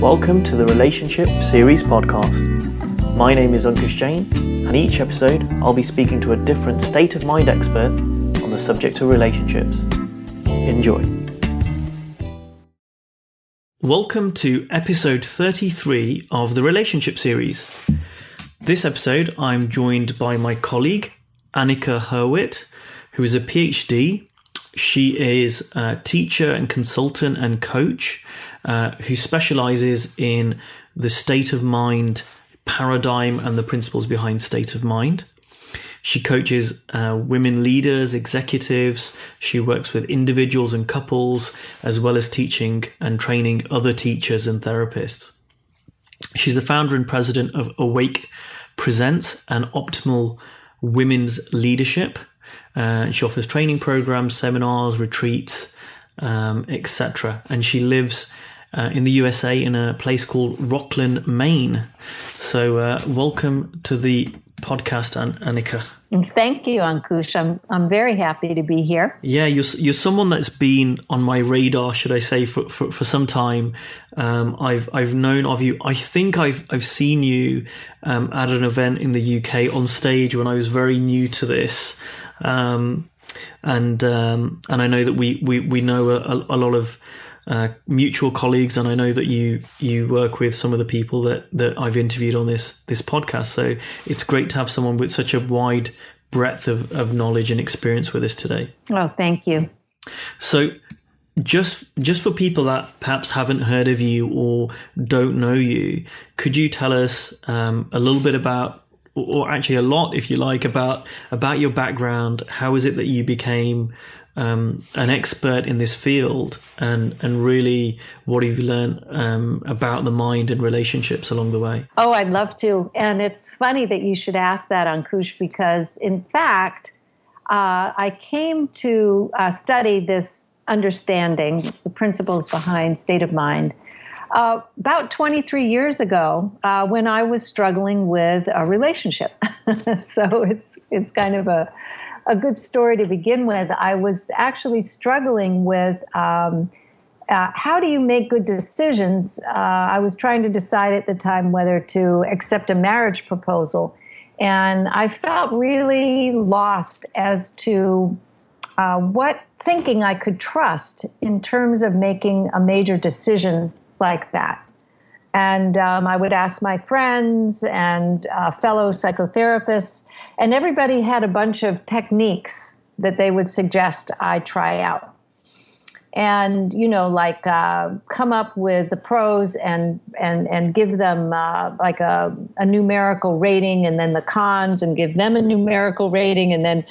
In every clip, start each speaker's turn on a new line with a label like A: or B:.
A: Welcome to the Relationship Series podcast. My name is Ankush, Jain, and each episode I'll be speaking to a different state of mind expert on the subject of relationships. Enjoy. Welcome to episode 33 of the Relationship Series. This episode I'm joined by my colleague Annika Hurwitt, who is a PhD. She is a teacher and consultant and coach who specializes in the state of mind paradigm and the principles behind state of mind. She coaches women leaders, executives. She works with individuals and couples, as well as teaching and training other teachers and therapists. She's the founder and president of Awake Presents and Optimal Women's Leadership. She offers training programs, seminars, retreats, etc. And she lives in the USA in a place called Rockland, Maine. So welcome to the podcast, Annika.
B: Thank you, Ankush. I'm very happy to be here.
A: Yeah, you're someone that's been on my radar, should I say, for some time. I've known of you. I think I've seen you at an event in the UK on stage when I was very new to this. And I know that we know a lot of mutual colleagues, and I know that you work with some of the people that I've interviewed on this podcast. So it's great to have someone with such a wide breadth of knowledge and experience with us today.
B: Oh, thank you.
A: So just for people that perhaps haven't heard of you or don't know you, could you tell us a little bit about, or actually a lot, if you like, about your background? How is it that you became an expert in this field, and really what have you learned about the mind and relationships along the way?
B: Oh, I'd love to. And it's funny that you should ask that, Ankush, because in fact, I came to study this understanding, the principles behind state of mind, about 23 years ago, when I was struggling with a relationship. So it's kind of a good story to begin with. I was actually struggling with how do you make good decisions? I was trying to decide at the time whether to accept a marriage proposal, and I felt really lost as to what thinking I could trust in terms of making a major decision like that. And I would ask my friends and fellow psychotherapists, and everybody had a bunch of techniques that they would suggest I try out. And, like come up with the pros and give them like a numerical rating, and then the cons and give them a numerical rating, and then,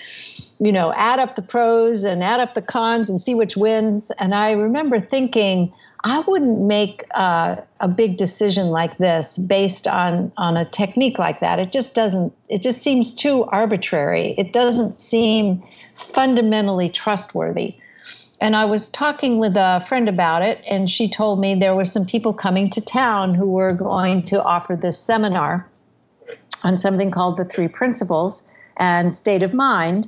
B: add up the pros and add up the cons and see which wins. And I remember thinking, I wouldn't make a big decision like this based on a technique like that. It just seems too arbitrary. It doesn't seem fundamentally trustworthy. And I was talking with a friend about it, and she told me there were some people coming to town who were going to offer this seminar on something called the 3 principles and state of mind.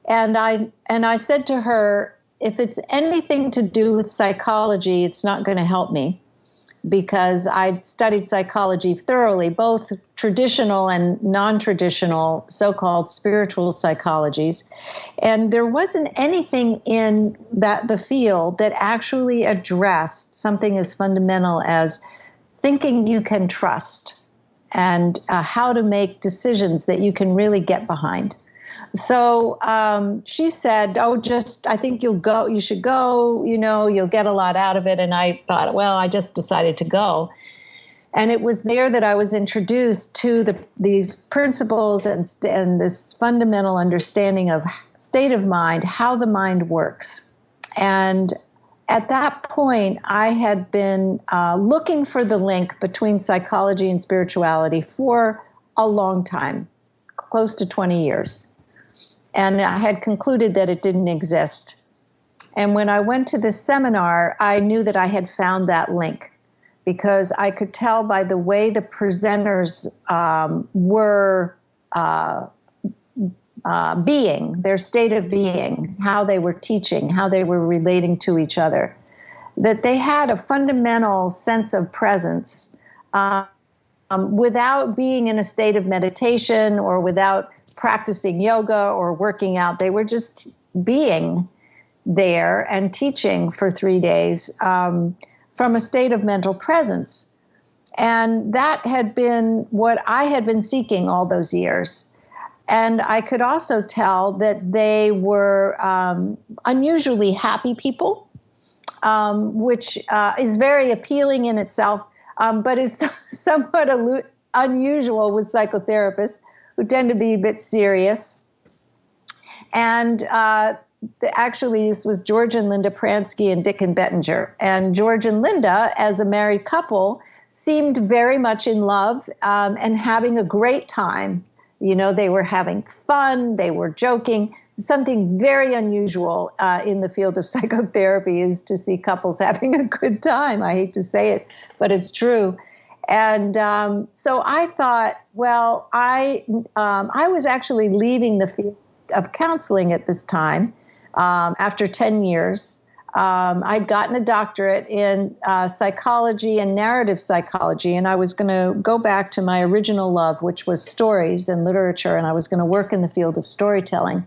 B: And I said to her, if it's anything to do with psychology, it's not going to help me, because I'd studied psychology thoroughly, both traditional and non-traditional so-called spiritual psychologies. And there wasn't anything in the field that actually addressed something as fundamental as thinking you can trust and how to make decisions that you can really get behind. So she said, I think you should go, you'll get a lot out of it. And I thought, well, I just decided to go. And it was there that I was introduced to these principles and this fundamental understanding of state of mind, how the mind works. And at that point, I had been looking for the link between psychology and spirituality for a long time, close to 20 years. And I had concluded that it didn't exist. And when I went to this seminar, I knew that I had found that link, because I could tell by the way the presenters were being, their state of being, how they were teaching, how they were relating to each other, that they had a fundamental sense of presence without being in a state of meditation or without practicing yoga or working out. They were just being there and teaching for 3 days from a state of mental presence. And that had been what I had been seeking all those years. And I could also tell that they were unusually happy people, which is very appealing in itself, but is somewhat unusual with psychotherapists who tend to be a bit serious. And actually, this was George and Linda Pransky and Dick and Bettinger. And George and Linda, as a married couple, seemed very much in love and having a great time. You know, they were having fun, they were joking. Something very unusual in the field of psychotherapy is to see couples having a good time. I hate to say it, but it's true. And so I thought, well, I was actually leaving the field of counseling at this time after 10 years. I'd gotten a doctorate in psychology and narrative psychology, and I was going to go back to my original love, which was stories and literature, and I was going to work in the field of storytelling.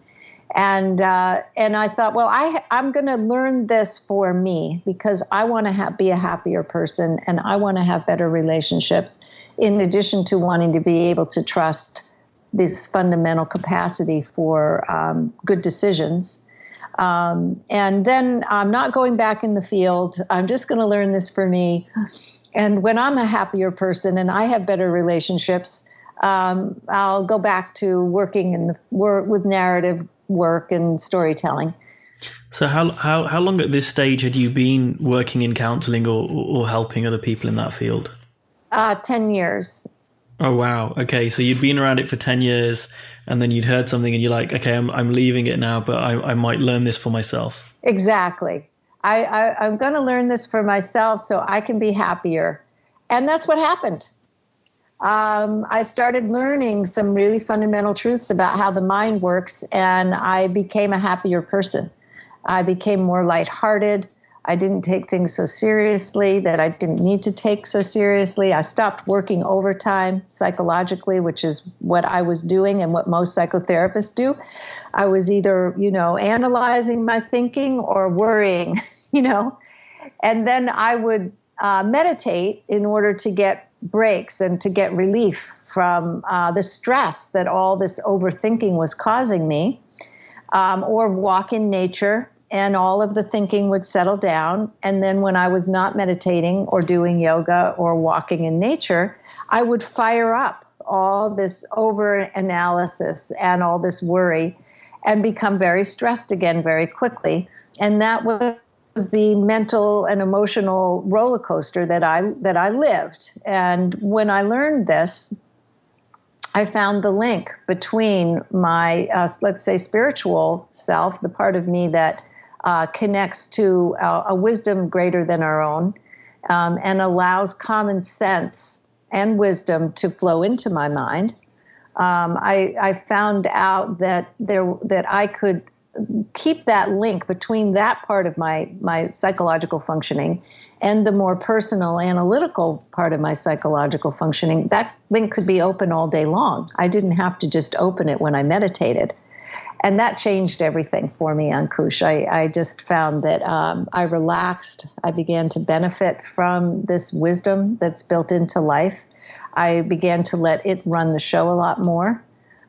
B: And I thought, well, I'm going to learn this for me because I want to be a happier person, and I want to have better relationships, in addition to wanting to be able to trust this fundamental capacity for good decisions. And then I'm not going back in the field. I'm just going to learn this for me. And when I'm a happier person and I have better relationships, I'll go back to working in with narrative work and storytelling.
A: So how long at this stage had you been working in counseling or helping other people in that field?
B: 10 years.
A: Oh, wow. Okay. So you'd been around it for 10 years and then you'd heard something and you're like, okay, I'm leaving it now, but I might learn this for myself.
B: Exactly. I'm going to learn this for myself so I can be happier. And that's what happened. I started learning some really fundamental truths about how the mind works, and I became a happier person. I became more lighthearted. I didn't take things so seriously that I didn't need to take so seriously. I stopped working overtime psychologically, which is what I was doing and what most psychotherapists do. I was either, analyzing my thinking or worrying, and then I would meditate in order to get breaks and to get relief from the stress that all this overthinking was causing me, or walk in nature. And all of the thinking would settle down. And then when I was not meditating or doing yoga or walking in nature, I would fire up all this over-analysis and all this worry and become very stressed again very quickly. And that was the mental and emotional roller coaster that I lived. And when I learned this, I found the link between my, let's say, spiritual self, the part of me that connects to a wisdom greater than our own, and allows common sense and wisdom to flow into my mind. I found out that I could keep that link between that part of my psychological functioning and the more personal, analytical part of my psychological functioning. That link could be open all day long. I didn't have to just open it when I meditated. And that changed everything for me, Ankush. I just found that I relaxed. I began to benefit from this wisdom that's built into life. I began to let it run the show a lot more.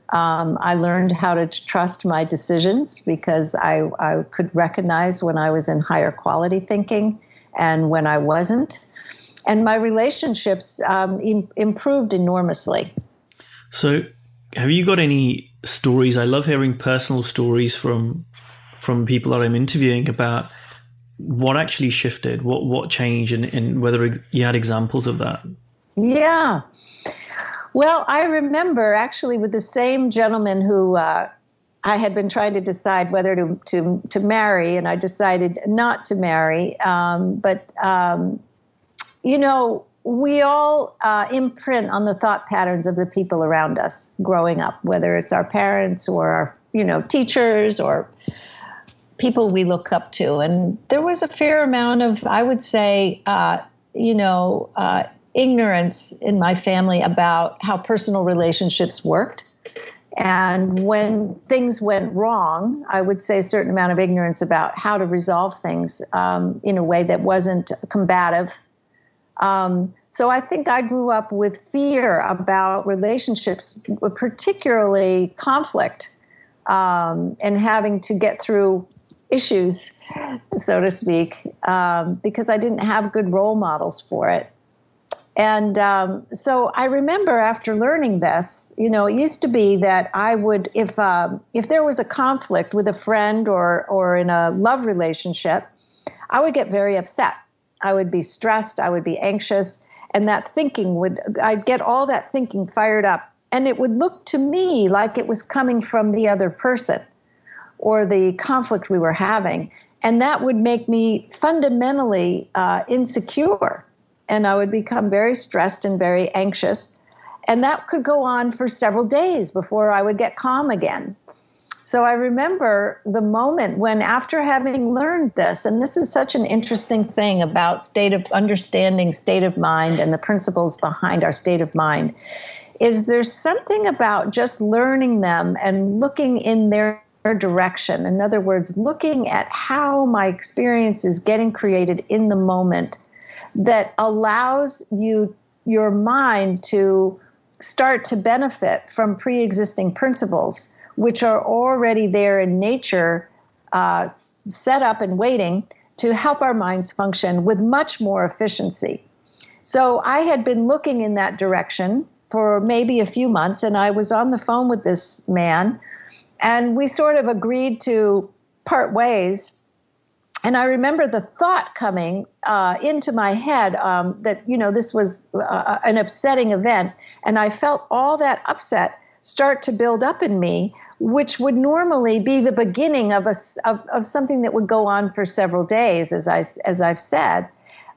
B: I learned how to trust my decisions because I could recognize when I was in higher quality thinking and when I wasn't. And my relationships improved enormously.
A: So have you got any stories? I love hearing personal stories from people that I'm interviewing about what actually shifted, what changed, and whether you had examples of that.
B: Yeah. Well, I remember actually with the same gentleman who I had been trying to decide whether to marry, and I decided not to marry. But we all imprint on the thought patterns of the people around us growing up, whether it's our parents or our, teachers or people we look up to. And there was a fair amount of, I would say, ignorance in my family about how personal relationships worked. And when things went wrong, I would say a certain amount of ignorance about how to resolve things in a way that wasn't combative. So I think I grew up with fear about relationships, particularly conflict, and having to get through issues, so to speak, because I didn't have good role models for it. And so I remember after learning this, it used to be that I would, if there was a conflict with a friend or in a love relationship, I would get very upset. I would be stressed. I would be anxious. And that I'd get all that thinking fired up. And it would look to me like it was coming from the other person or the conflict we were having. And that would make me fundamentally insecure. And I would become very stressed and very anxious. And that could go on for several days before I would get calm again. So I remember the moment when, after having learned this, and this is such an interesting thing about understanding state of mind and the principles behind our state of mind, is there's something about just learning them and looking in their direction. In other words, looking at how my experience is getting created in the moment, that allows your mind to start to benefit from pre-existing principles, which are already there in nature, set up and waiting to help our minds function with much more efficiency. So I had been looking in that direction for maybe a few months, and I was on the phone with this man, and we sort of agreed to part ways. And I remember the thought coming into my head that, this was an upsetting event. And I felt all that upset start to build up in me, which would normally be the beginning of something that would go on for several days, as I've said.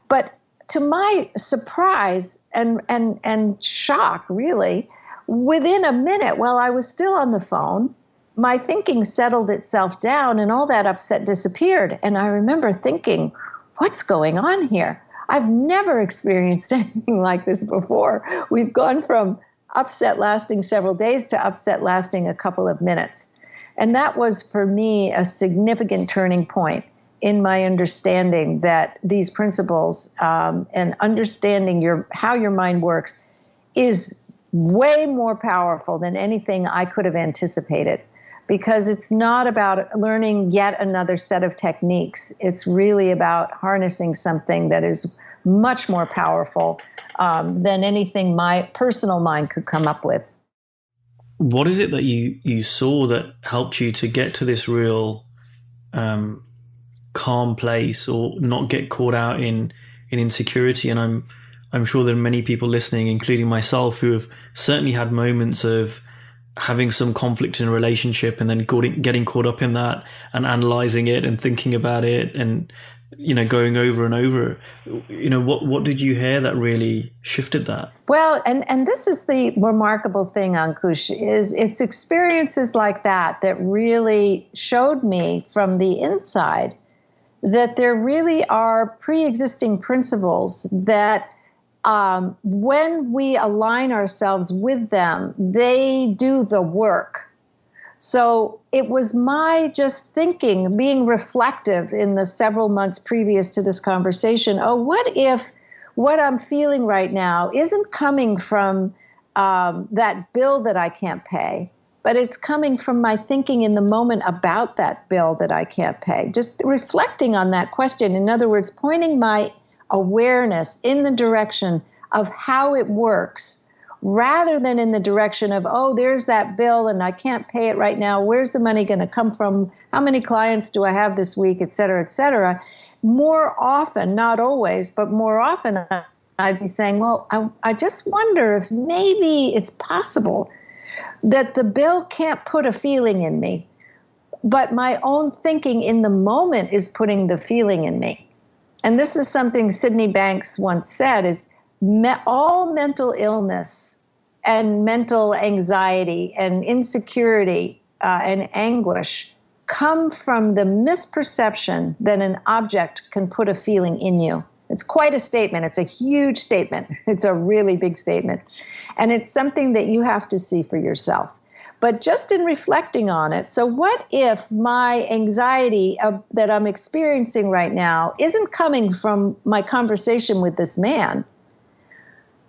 B: But to my surprise and shock, really, within a minute, while I was still on the phone, my thinking settled itself down and all that upset disappeared. And I remember thinking, what's going on here? I've never experienced anything like this before. We've gone from upset lasting several days to upset lasting a couple of minutes. And that was, for me, a significant turning point in my understanding that these principles and understanding how your mind works is way more powerful than anything I could have anticipated. Because it's not about learning yet another set of techniques. It's really about harnessing something that is much more powerful than anything my personal mind could come up with.
A: What is it that you saw that helped you to get to this real calm place, or not get caught out in insecurity? And I'm sure there are many people listening, including myself, who have certainly had moments of having some conflict in a relationship and then getting caught up in that and analyzing it and thinking about it and, going over and over. What did you hear that really shifted that?
B: Well, and this is the remarkable thing, Ankush, is it's experiences like that really showed me from the inside that there really are pre-existing principles that when we align ourselves with them, they do the work. So it was my just thinking, being reflective in the several months previous to this conversation. Oh, what if what I'm feeling right now isn't coming from that bill that I can't pay, but it's coming from my thinking in the moment about that bill that I can't pay? Just reflecting on that question. In other words, pointing my awareness in the direction of how it works, rather than in the direction of, oh, there's that bill and I can't pay it right now. Where's the money going to come from? How many clients do I have this week, et cetera, et cetera. More often, not always, but more often, I'd be saying, well, I just wonder if maybe it's possible that the bill can't put a feeling in me, but my own thinking in the moment is putting the feeling in me. And this is something Sydney Banks once said, is all mental illness and mental anxiety and insecurity and anguish come from the misperception that an object can put a feeling in you. It's quite a statement. It's a huge statement. It's a really big statement. And it's something that you have to see for yourself. But just in reflecting on it, so what if my anxiety that I'm experiencing right now isn't coming from my conversation with this man,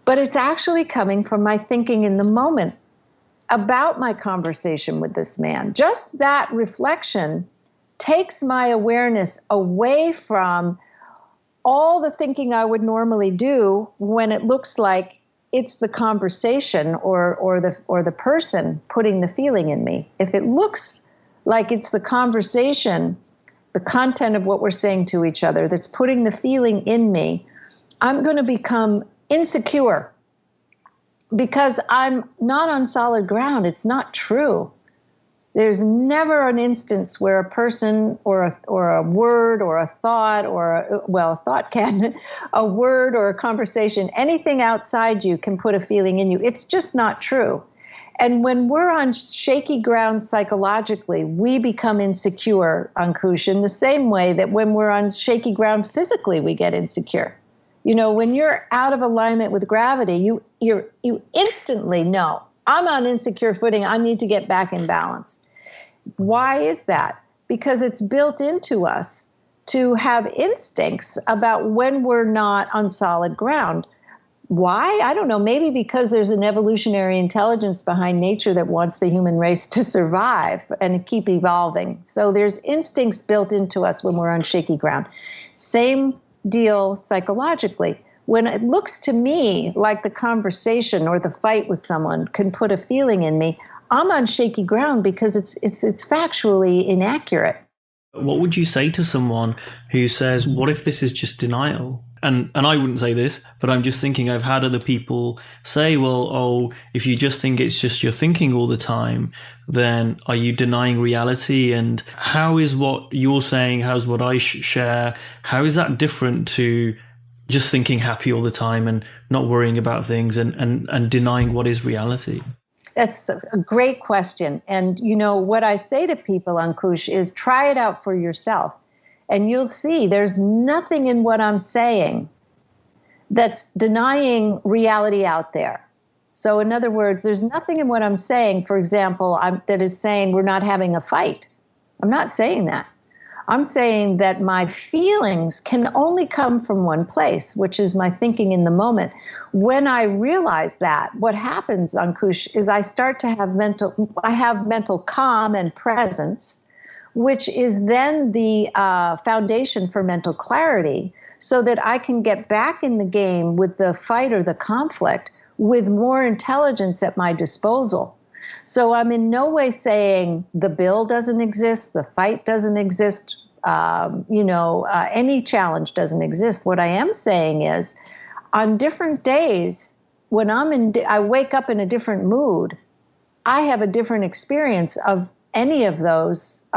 B: but it's actually coming from my thinking in the moment about my conversation with this man? Just that reflection takes my awareness away from all the thinking I would normally do when it looks like it's the conversation or the person putting the feeling in me. If it looks like it's the conversation, the content of what we're saying to each other that's putting the feeling in me, I'm going to become insecure because I'm not on solid ground. It's not true. There's never an instance where a person or a word or a thought a thought can, a word or a conversation, anything outside you can put a feeling in you. It's just not true. And when we're on shaky ground psychologically, we become insecure, Ankush, in the same way that when we're on shaky ground physically, we get insecure. You know, when you're out of alignment with gravity, you instantly know, I'm on insecure footing. I need to get back in balance. Why is that? Because it's built into us to have instincts about when we're not on solid ground. Why? I don't know. Maybe because there's an evolutionary intelligence behind nature that wants the human race to survive and keep evolving. So there's instincts built into us when we're on shaky ground. Same deal psychologically. When it looks to me like the conversation or the fight with someone can put a feeling in me, I'm on shaky ground because it's factually inaccurate.
A: What would you say to someone who says, what if this is just denial? And I wouldn't say this, but I'm just thinking I've had other people say, well, if you just think it's just your thinking all the time, then are you denying reality? And how is what you're saying, how's what I share, how is that different to just thinking happy all the time and not worrying about things and denying what is reality?
B: That's a great question. And, you know, what I say to people, Ankush, is try it out for yourself. And you'll see there's nothing in what I'm saying that's denying reality out there. So in other words, there's nothing in what I'm saying, for example, that is saying we're not having a fight. I'm not saying that. I'm saying that my feelings can only come from one place, which is my thinking in the moment. When I realize that, what happens, Ankush, is I start to have mental calm and presence, which is then the foundation for mental clarity, so that I can get back in the game with the fight or the conflict with more intelligence at my disposal. So I'm in no way saying the bill doesn't exist, the fight doesn't exist, any challenge doesn't exist. What I am saying is, on different days, when I wake up in a different mood, I have a different experience of any of those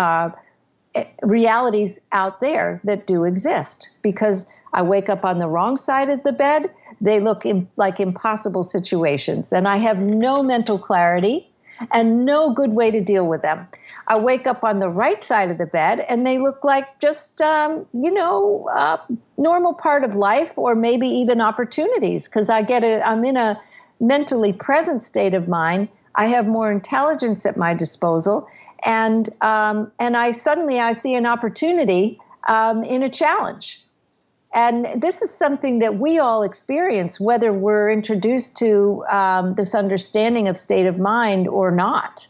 B: realities out there that do exist. Because I wake up on the wrong side of the bed, they look like impossible situations, and I have no mental clarity and no good way to deal with them. I wake up on the right side of the bed and they look like just, normal part of life, or maybe even opportunities, because I'm in a mentally present state of mind. I have more intelligence at my disposal, and I see an opportunity in a challenge. And this is something that we all experience, whether we're introduced to this understanding of state of mind or not.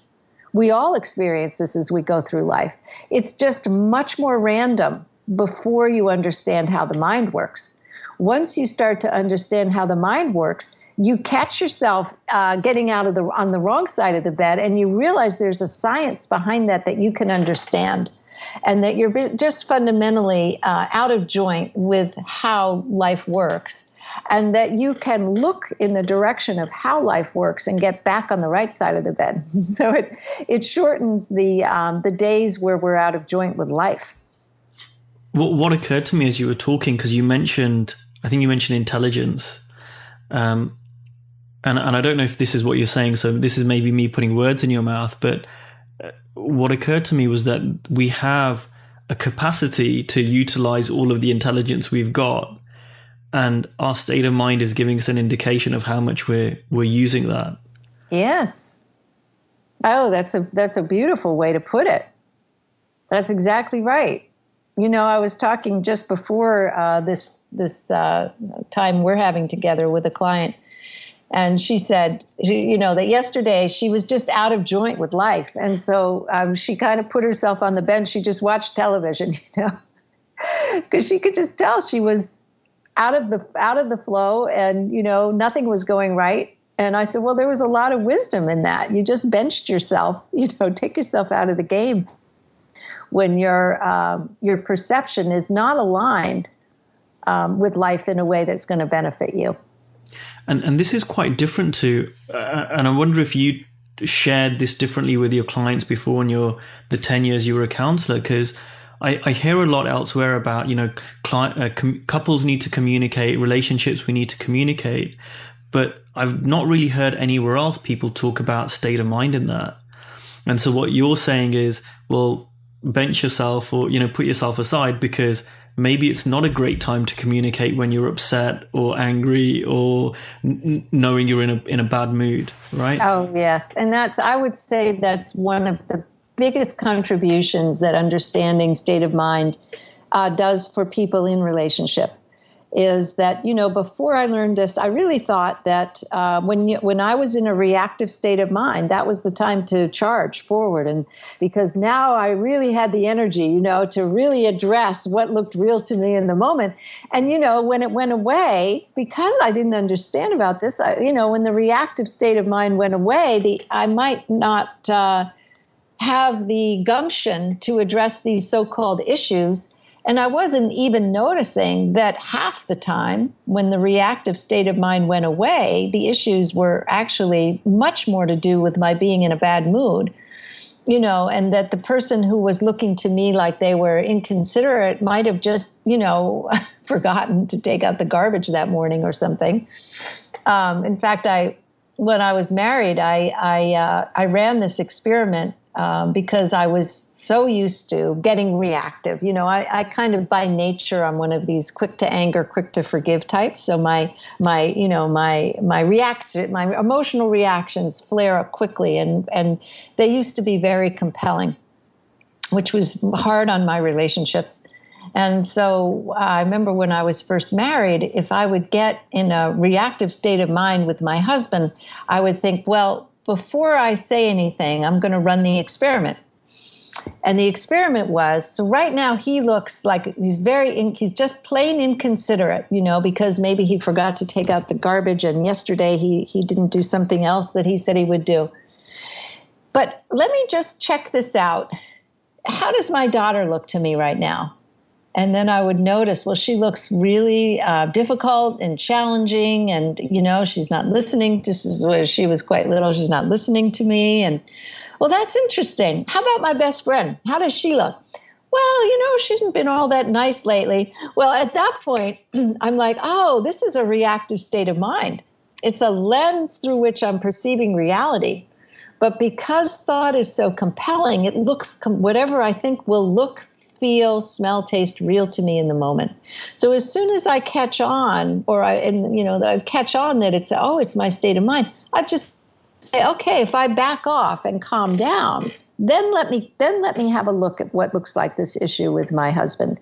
B: We all experience this as we go through life. It's just much more random before you understand how the mind works. Once you start to understand how the mind works, you catch yourself getting on the wrong side of the bed, and you realize there's a science behind that you can understand, and that you're just fundamentally out of joint with how life works, and that you can look in the direction of how life works and get back on the right side of the bed. So it shortens the days where we're out of joint with life.
A: What occurred to me as you were talking, because I think you mentioned intelligence, and I don't know if this is what you're saying, so this is maybe me putting words in your mouth, but what occurred to me was that we have a capacity to utilize all of the intelligence we've got, and our state of mind is giving us an indication of how much we're using that.
B: Yes. Oh, that's a beautiful way to put it. That's exactly right. You know, I was talking just before this time we're having together with a client, and she said, you know, that yesterday she was just out of joint with life, and so she kind of put herself on the bench. She just watched television, you know, because she could just tell she was out of the flow, and you know, nothing was going right. And I said, well, there was a lot of wisdom in that. You just benched yourself, you know, take yourself out of the game when your perception is not aligned with life in a way that's going to benefit you.
A: And this is quite different to, and I wonder if you shared this differently with your clients before in the 10 years you were a counselor, because I hear a lot elsewhere about, you know, couples need to communicate, relationships we need to communicate, but I've not really heard anywhere else people talk about state of mind in that. And so what you're saying is, well, bench yourself, or, you know, put yourself aside, because maybe it's not a great time to communicate when you're upset or angry or knowing you're in a bad mood, right?
B: Oh, yes. And I would say that's one of the biggest contributions that understanding state of mind does for people in relationship. Is that, you know, before I learned this, I really thought that when I was in a reactive state of mind, that was the time to charge forward. And because now I really had the energy, you know, to really address what looked real to me in the moment. And, you know, when it went away, because I didn't understand about this, you know, when the reactive state of mind went away, I might not have the gumption to address these so-called issues. And I wasn't even noticing that half the time when the reactive state of mind went away, the issues were actually much more to do with my being in a bad mood, you know, and that the person who was looking to me like they were inconsiderate might have just, you know, forgotten to take out the garbage that morning or something. In fact, when I was married, I ran this experiment because I was so used to getting reactive. You know, I kind of by nature, I'm one of these quick to anger, quick to forgive types. So my emotional reactions flare up quickly, and they used to be very compelling, which was hard on my relationships. And so I remember when I was first married, if I would get in a reactive state of mind with my husband, I would think, well, before I say anything, I'm going to run the experiment. And the experiment was, so right now he looks like he's just plain inconsiderate, you know, because maybe he forgot to take out the garbage, and yesterday he didn't do something else that he said he would do. But let me just check this out. How does my daughter look to me right now? And then I would notice, well, she looks really difficult and challenging, and, you know, she's not listening. This is when she was quite little. She's not listening to me. And, well, that's interesting. How about my best friend? How does she look? Well, you know, she hasn't been all that nice lately. Well, at that point, I'm like, oh, this is a reactive state of mind. It's a lens through which I'm perceiving reality. But because thought is so compelling, it looks, whatever I think will look, feel, smell, taste real to me in the moment. So as soon as I catch on, I catch on that it's my state of mind, I just say, okay, if I back off and calm down, then let me have a look at what looks like this issue with my husband.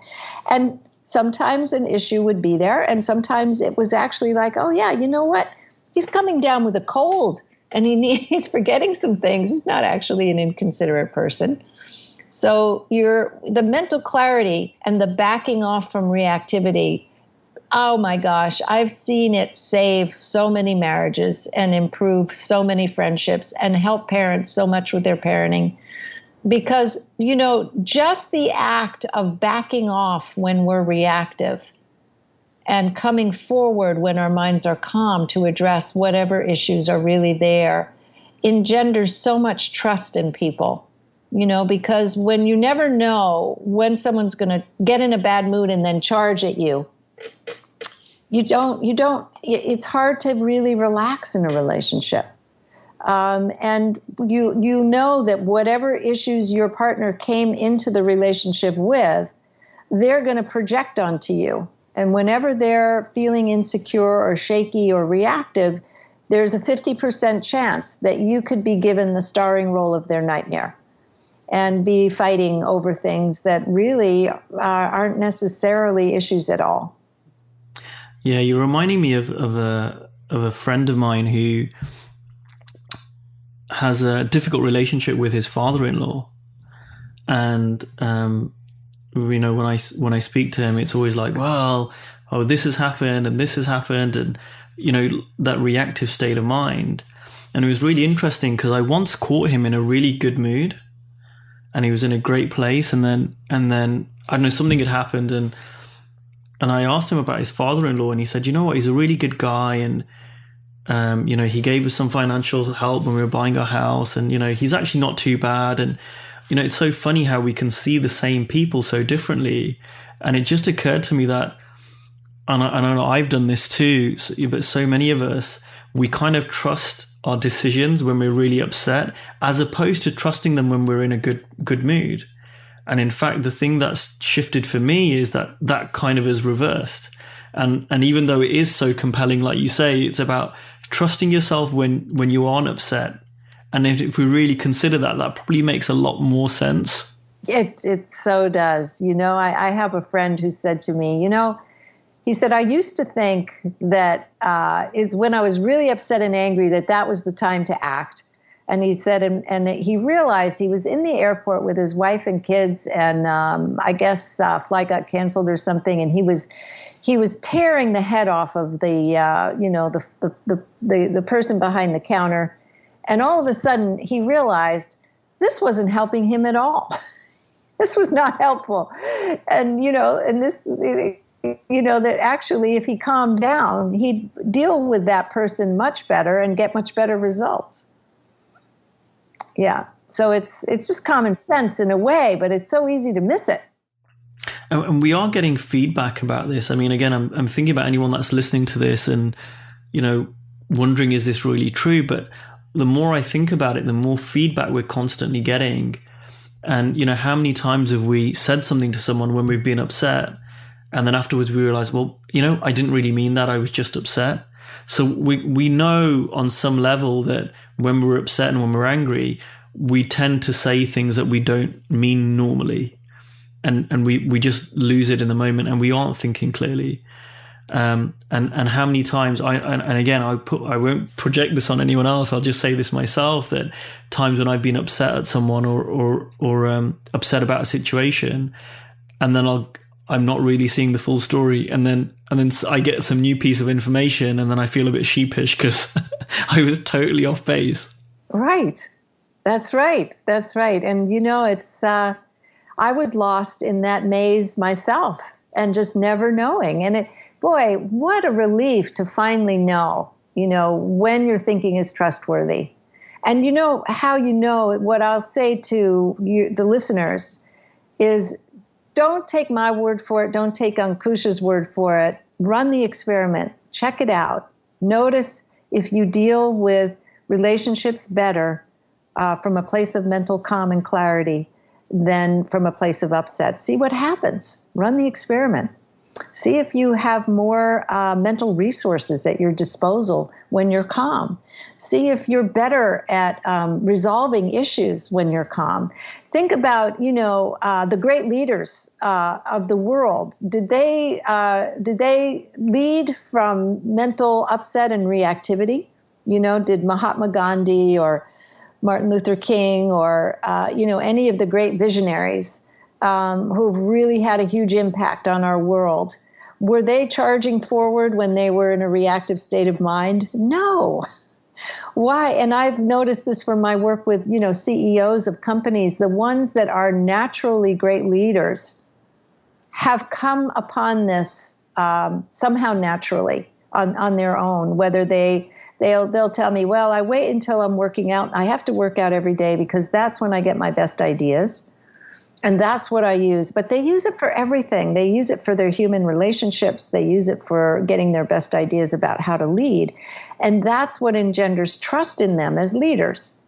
B: And sometimes an issue would be there, and sometimes it was actually like, oh yeah, you know what? He's coming down with a cold, and he's forgetting some things. He's not actually an inconsiderate person. So the mental clarity and the backing off from reactivity, oh my gosh, I've seen it save so many marriages and improve so many friendships and help parents so much with their parenting. Because, you know, just the act of backing off when we're reactive and coming forward when our minds are calm to address whatever issues are really there engenders so much trust in people. You know, because when you never know when someone's going to get in a bad mood and then charge at you, it's hard to really relax in a relationship. And you know that whatever issues your partner came into the relationship with, they're going to project onto you. And whenever they're feeling insecure or shaky or reactive, there's a 50% chance that you could be given the starring role of their nightmare and be fighting over things that really aren't necessarily issues at all.
A: Yeah, you're reminding me of a friend of mine who has a difficult relationship with his father-in-law, and when I speak to him, it's always like, well, oh, this has happened and this has happened, and that reactive state of mind. And it was really interesting because I once caught him in a really good mood, and he was in a great place, and then I don't know, something had happened, and I asked him about his father-in-law, and he said, you know what, he's a really good guy, and he gave us some financial help when we were buying our house, and he's actually not too bad. And it's so funny how we can see the same people so differently. And it just occurred to me that, and I know I've done this too, but so many of us, we kind of trust our decisions when we're really upset, as opposed to trusting them when we're in a good mood. And in fact, the thing that's shifted for me is that kind of is reversed. And even though it is so compelling, like you say, it's about trusting yourself when you aren't upset. And if we really consider that probably makes a lot more sense.
B: It so does. I have a friend who said to me, he said, I used to think that is when I was really upset and angry, that was the time to act. And he said, and he realized he was in the airport with his wife and kids, and I guess flight got canceled or something, and he was tearing the head off of the person behind the counter, and all of a sudden he realized this wasn't helping him at all. This was not helpful, and this. That actually, if he calmed down, he'd deal with that person much better and get much better results. Yeah. So it's just common sense in a way, but it's so easy to miss it.
A: And we are getting feedback about this. I mean, again, I'm thinking about anyone that's listening to this and, wondering, is this really true? But the more I think about it, the more feedback we're constantly getting. And, how many times have we said something to someone when we've been upset, and then afterwards we realize, well, I didn't really mean that. I was just upset. So we know on some level that when we're upset and when we're angry, we tend to say things that we don't mean normally. And we just lose it in the moment, and we aren't thinking clearly. And how many times I won't project this on anyone else. I'll just say this myself, that times when I've been upset at someone or upset about a situation, and then I'm not really seeing the full story, and then I get some new piece of information, and then I feel a bit sheepish because I was totally off base.
B: Right. That's right. And it's I was lost in that maze myself, and just never knowing. And boy, what a relief to finally know, when your thinking is trustworthy. And how what I'll say to you, the listeners, is don't take my word for it. Don't take Ankush's word for it. Run the experiment. Check it out. Notice if you deal with relationships better from a place of mental calm and clarity than from a place of upset. See what happens. Run the experiment. See if you have more mental resources at your disposal when you're calm. See if you're better at resolving issues when you're calm. Think about, the great leaders of the world. Did they lead from mental upset and reactivity? Did Mahatma Gandhi or Martin Luther King or any of the great visionaries who've really had a huge impact on our world, were they charging forward when they were in a reactive state of mind? No. Why? And I've noticed this from my work with, CEOs of companies. The ones that are naturally great leaders have come upon this somehow naturally on their own, whether they'll tell me, well, I wait until I'm working out. I have to work out every day because that's when I get my best ideas. And that's what I use. But they use it for everything. They use it for their human relationships. They use it for getting their best ideas about how to lead. And that's what engenders trust in them as leaders.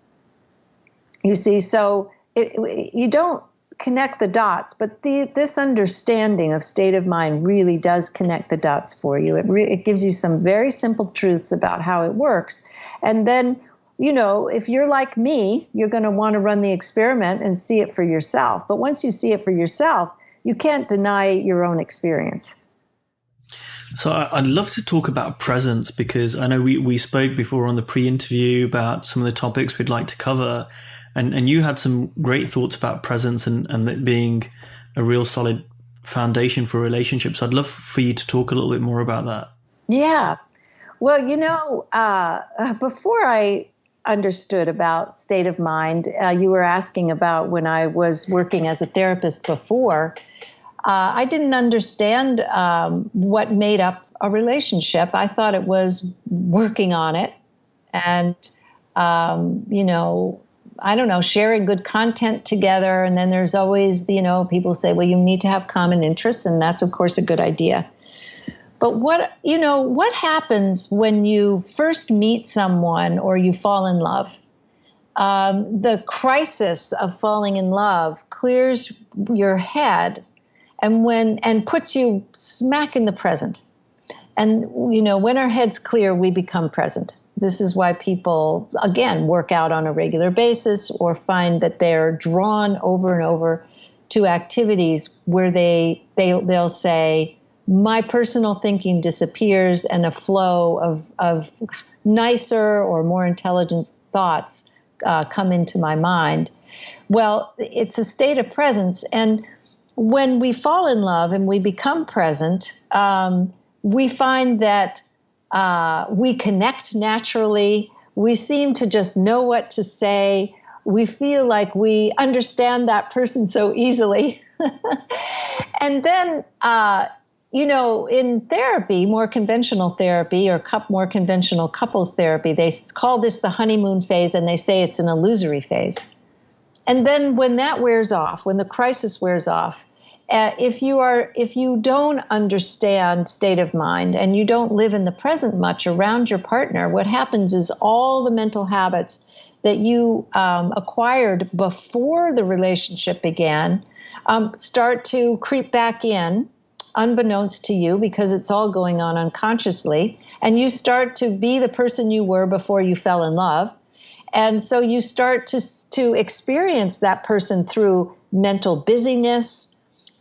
B: You see, so you don't connect the dots, but this understanding of state of mind really does connect the dots for you. It gives you some very simple truths about how it works. And then, if you're like me, you're going to want to run the experiment and see it for yourself. But once you see it for yourself, you can't deny your own experience.
A: So I'd love to talk about presence, because I know we spoke before on the pre-interview about some of the topics we'd like to cover. And you had some great thoughts about presence and it being a real solid foundation for relationships. I'd love for you to talk a little bit more about that.
B: Yeah. Well, before I understood about state of mind, you were asking about when I was working as a therapist before. I didn't understand what made up a relationship. I thought it was working on it and, I don't know, sharing good content together. And then there's always, people say, well, you need to have common interests. And that's, of course, a good idea. But what happens when you first meet someone or you fall in love? The crisis of falling in love clears your head and puts you smack in the present. And, when our head's clear, we become present. This is why people, again, work out on a regular basis or find that they're drawn over and over to activities where they'll say, my personal thinking disappears and a flow of nicer or more intelligent thoughts come into my mind. Well, it's a state of presence. And when we fall in love and we become present, we find that we connect naturally. We seem to just know what to say. We feel like we understand that person so easily. And then, in therapy, more conventional therapy or more conventional couples therapy, they call this the honeymoon phase, and they say it's an illusory phase. And then when that wears off, when the crisis wears off, if you don't understand state of mind and you don't live in the present much around your partner, what happens is all the mental habits that you acquired before the relationship began start to creep back in, unbeknownst to you, because it's all going on unconsciously, and you start to be the person you were before you fell in love. And so you start to experience that person through mental busyness,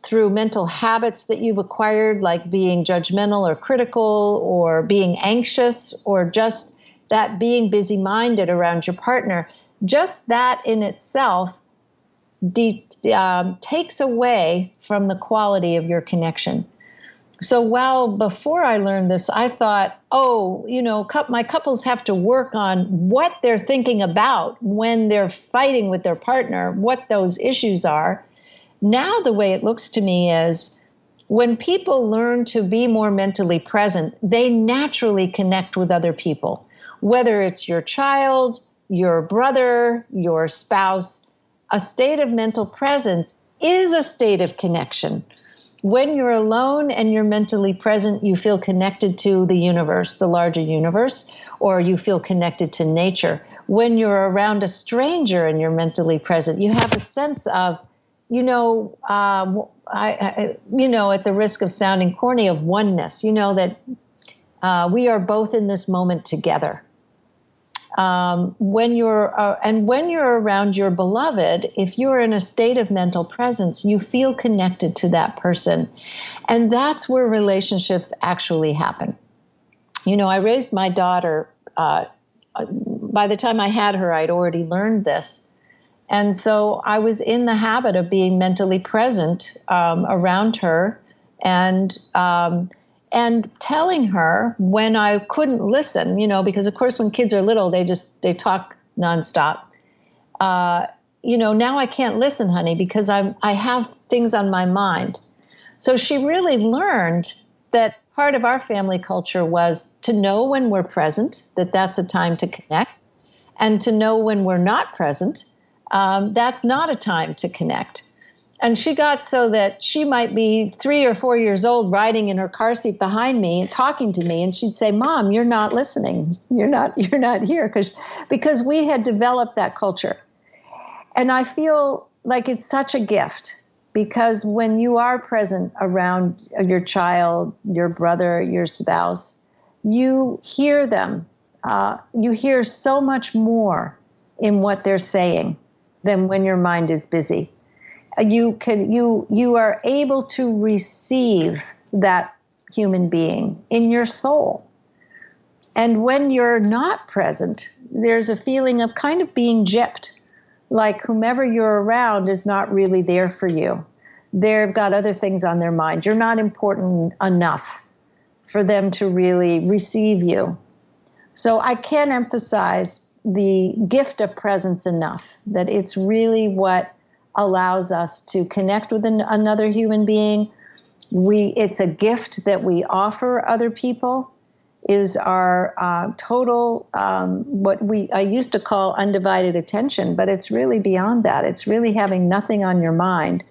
B: through mental habits that you've acquired, like being judgmental or critical or being anxious, or just that being busy-minded around your partner. Just that in itself takes away from the quality of your connection. So while before I learned this, I thought, my couples have to work on what they're thinking about when they're fighting with their partner, what those issues are. Now the way it looks to me is when people learn to be more mentally present, they naturally connect with other people, whether it's your child, your brother, your spouse. A state of mental presence is a state of connection. When you're alone and you're mentally present, you feel connected to the universe, the larger universe, or you feel connected to nature. When you're around a stranger and you're mentally present, you have a sense of, at the risk of sounding corny, of oneness, that we are both in this moment together. When you're around your beloved, if you're in a state of mental presence, you feel connected to that person. And that's where relationships actually happen. I raised my daughter. By the time I had her, I'd already learned this. And so I was in the habit of being mentally present around her and telling her when I couldn't listen, because of course when kids are little, they talk nonstop. Now I can't listen, honey, because I have things on my mind. So she really learned that part of our family culture was to know when we're present, that's a time to connect, and to know when we're not present, that's not a time to connect. And she got so that she might be 3 or 4 years old riding in her car seat behind me and talking to me. And she'd say, Mom, you're not listening. You're not here. Because we had developed that culture. And I feel like it's such a gift, because when you are present around your child, your brother, your spouse, you hear them. You hear so much more in what they're saying than when your mind is busy. You are able to receive that human being in your soul. And when you're not present, there's a feeling of kind of being gypped, like whomever you're around is not really there for you. They've got other things on their mind. You're not important enough for them to really receive you. So I can't emphasize the gift of presence enough, that it's really what allows us to connect with another human being. It's a gift that we offer other people, is our total, I used to call undivided attention, but it's really beyond that. It's really having nothing on your mind,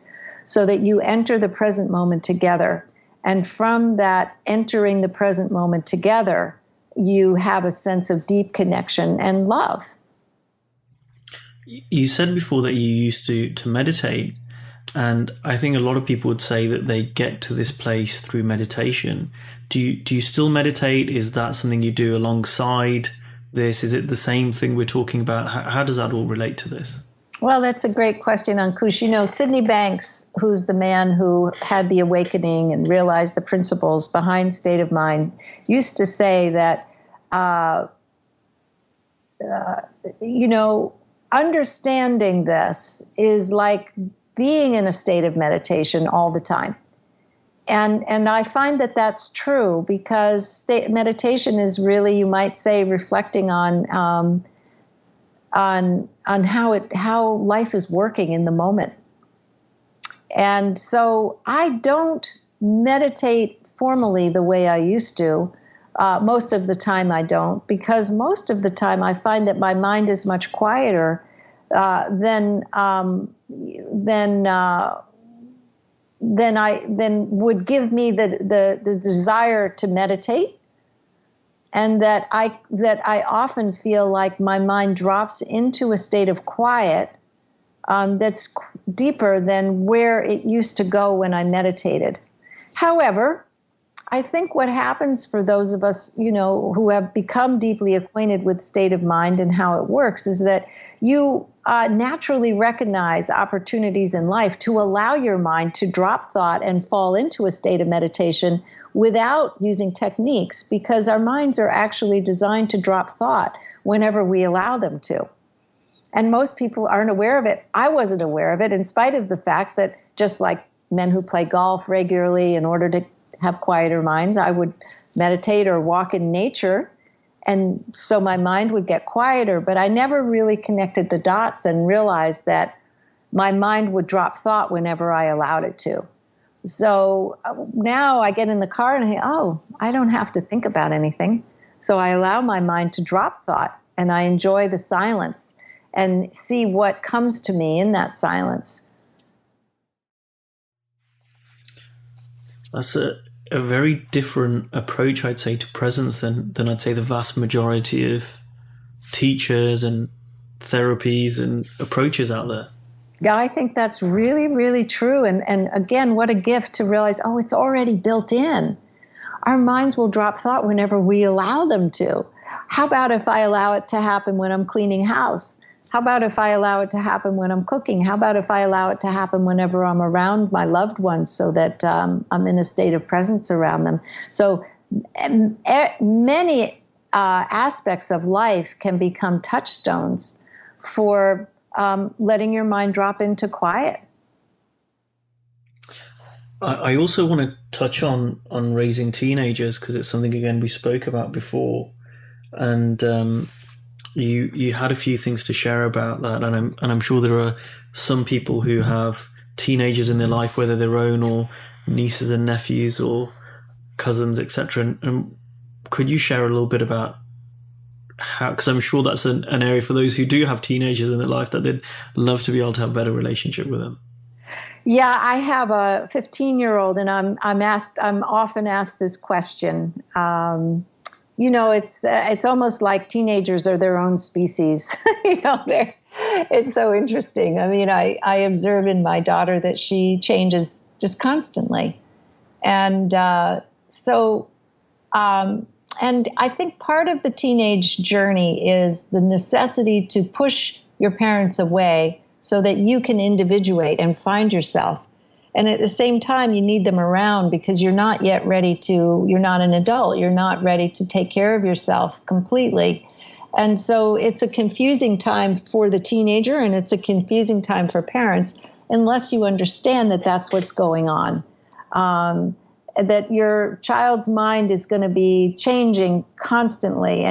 B: so that you enter the present moment together. And from that entering the present moment together, you have a sense of deep connection and love.
A: You said before that you used to meditate, and I think a lot of people would say that they get to this place through meditation. Do you still meditate? Is that something you do alongside this? Is it the same thing we're talking about? How does that all relate to this?
B: Well, that's a great question, Ankush. You know, Sydney Banks, who's the man who had the awakening and realized the principles behind state of mind, used to say that, understanding this is like being in a state of meditation all the time. And I find that that's true, because meditation is really, you might say, reflecting on how life is working in the moment. And so I don't meditate formally the way I used to. Most of the time I don't, because most of the time I find that my mind is much quieter than would give me the desire to meditate. And that I often feel like my mind drops into a state of quiet that's deeper than where it used to go when I meditated. However, I think what happens for those of us, who have become deeply acquainted with state of mind and how it works, is that you naturally recognize opportunities in life to allow your mind to drop thought and fall into a state of meditation without using techniques, because our minds are actually designed to drop thought whenever we allow them to. And most people aren't aware of it. I wasn't aware of it, in spite of the fact that, just like men who play golf regularly, in order to have quieter minds, I would meditate or walk in nature, and so my mind would get quieter. But I never really connected the dots and realized that my mind would drop thought whenever I allowed it to. So now I get in the car and I don't have to think about anything. So I allow my mind to drop thought, and I enjoy the silence and see what comes to me in that silence.
A: That's a very different approach, I'd say, to presence than I'd say the vast majority of teachers and therapies and approaches out there.
B: Yeah, I think that's really, really true. And again, what a gift to realize, it's already built in. Our minds will drop thought whenever we allow them to. How about if I allow it to happen when I'm cleaning house? How about if I allow it to happen when I'm cooking? How about if I allow it to happen whenever I'm around my loved ones, so that I'm in a state of presence around them? So many aspects of life can become touchstones for letting your mind drop into quiet.
A: I also want to touch on raising teenagers, because it's something, again, we spoke about before. And you had a few things to share about that, and I'm sure there are some people who have teenagers in their life, whether their own or nieces and nephews or cousins, etc. And could you share a little bit about how? Because I'm sure that's an area for those who do have teenagers in their life that they'd love to be able to have a better relationship with them.
B: Yeah, I have a 15-year-old, and I'm often asked this question. It's almost like teenagers are their own species. It's so interesting. I mean, I observe in my daughter that she changes just constantly, and and I think part of the teenage journey is the necessity to push your parents away so that you can individuate and find yourself. And at the same time, you need them around because you're not yet you're not an adult. You're not ready to take care of yourself completely. And so it's a confusing time for the teenager, and it's a confusing time for parents unless you understand that that's what's going on. That your child's mind is going to be changing constantly.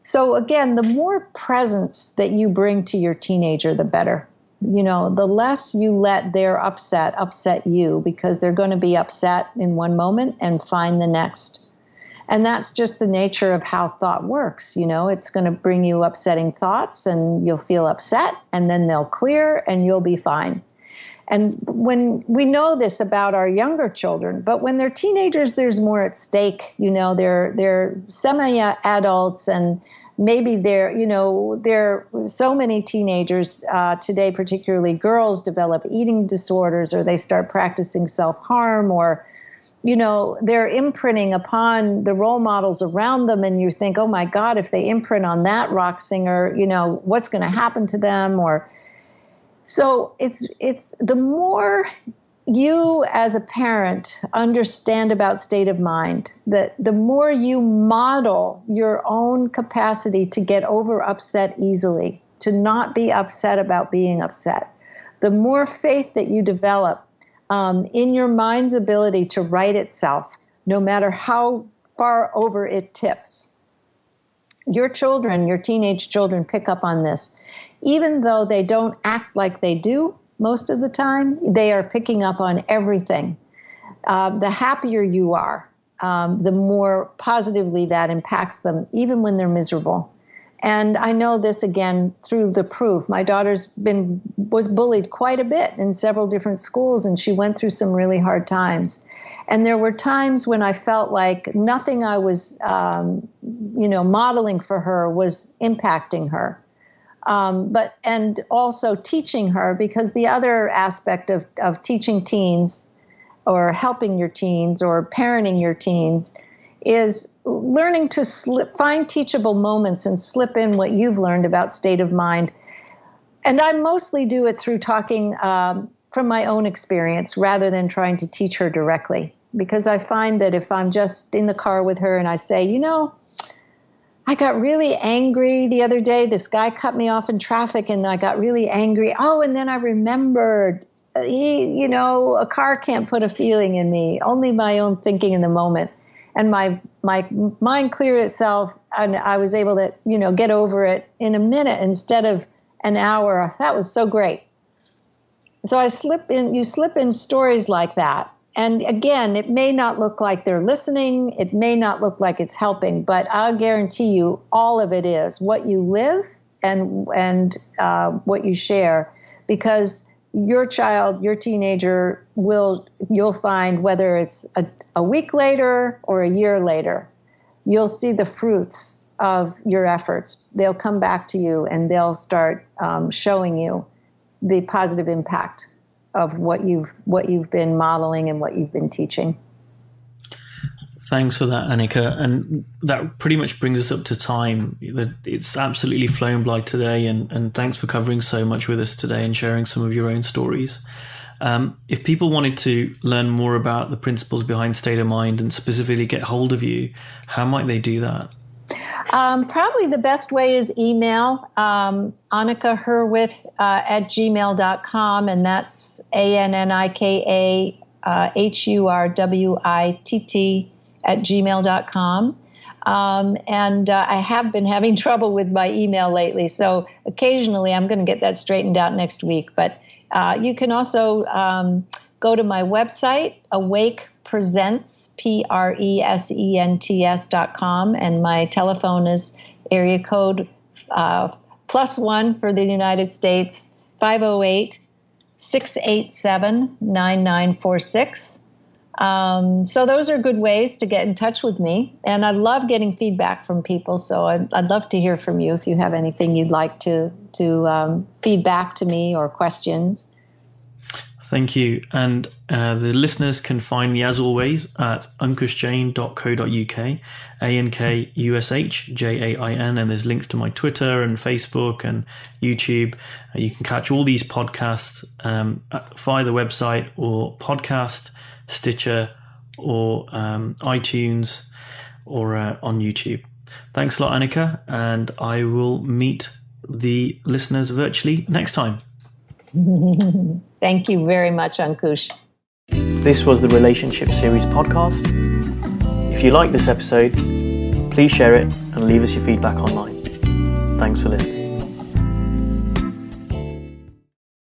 B: So again, the more presence that you bring to your teenager, the better. The less you let their upset you, because they're going to be upset in one moment and fine the next. And that's just the nature of how thought works. It's going to bring you upsetting thoughts and you'll feel upset, and then they'll clear and you'll be fine. And when we know this about our younger children, but when they're teenagers, there's more at stake. They're semi-adults, and maybe there are so many teenagers today, particularly girls, develop eating disorders, or they start practicing self-harm, or they're imprinting upon the role models around them, and you think, oh my God, if they imprint on that rock singer, what's going to happen to them? So it's the more you as a parent understand about state of mind, that the more you model your own capacity to get over upset easily, to not be upset about being upset, the more faith that you develop in your mind's ability to right itself, no matter how far over it tips. Your children, your teenage children, pick up on this. Even though they don't act like they do most of the time, they are picking up on everything. The happier you are, the more positively that impacts them, even when they're miserable. And I know this again through the proof. My daughter's was bullied quite a bit in several different schools, and she went through some really hard times. And there were times when I felt like nothing I was, modeling for her was impacting her. And also teaching her, because the other aspect of teaching teens or helping your teens or parenting your teens is learning to find teachable moments and slip in what you've learned about state of mind. And I mostly do it through talking from my own experience rather than trying to teach her directly, because I find that if I'm just in the car with her and I say, I got really angry the other day. This guy cut me off in traffic and I got really angry. Oh, and then I remembered, a car can't put a feeling in me, only my own thinking in the moment. And my mind cleared itself, and I was able to, get over it in a minute instead of an hour. That was so great. So you slip in stories like that. And again, it may not look like they're listening. It may not look like it's helping, but I'll guarantee you all of it is what you live and what you share, because your child, your teenager you'll find, whether it's a week later or a year later, you'll see the fruits of your efforts. They'll come back to you and they'll start showing you the positive impact of what you've been modeling and what you've been teaching.
A: Thanks for that, Annika. And that pretty much brings us up to time. It's absolutely flown by today, and thanks for covering so much with us today and sharing some of your own stories. If people wanted to learn more about the principles behind state of mind and specifically get hold of you, how might they do that?
B: Probably the best way is email, Annika Hurwitt at gmail.com, and that's ANNIKA HURWITT at gmail.com. And I have been having trouble with my email lately, so occasionally I'm going to get that straightened out next week. But you can also go to my website, awakepresents, presents.com, and my telephone is area code +1 for the United States, 508 687-9946. So those are good ways to get in touch with me. And I love getting feedback from people. So I'd love to hear from you if you have anything you'd like to feed back to me or questions.
A: Thank you. And the listeners can find me, as always, at ankushjain.co.uk, ANKUSHJAIN, and there's links to my Twitter and Facebook and YouTube. You can catch all these podcasts via the website or podcast, Stitcher, or iTunes, or on YouTube. Thanks a lot, Annika, and I will meet the listeners virtually next time.
B: Thank you very much, Ankush.
A: This was the Relationship Series podcast. If you like this episode, please share it and leave us your feedback online. Thanks for listening.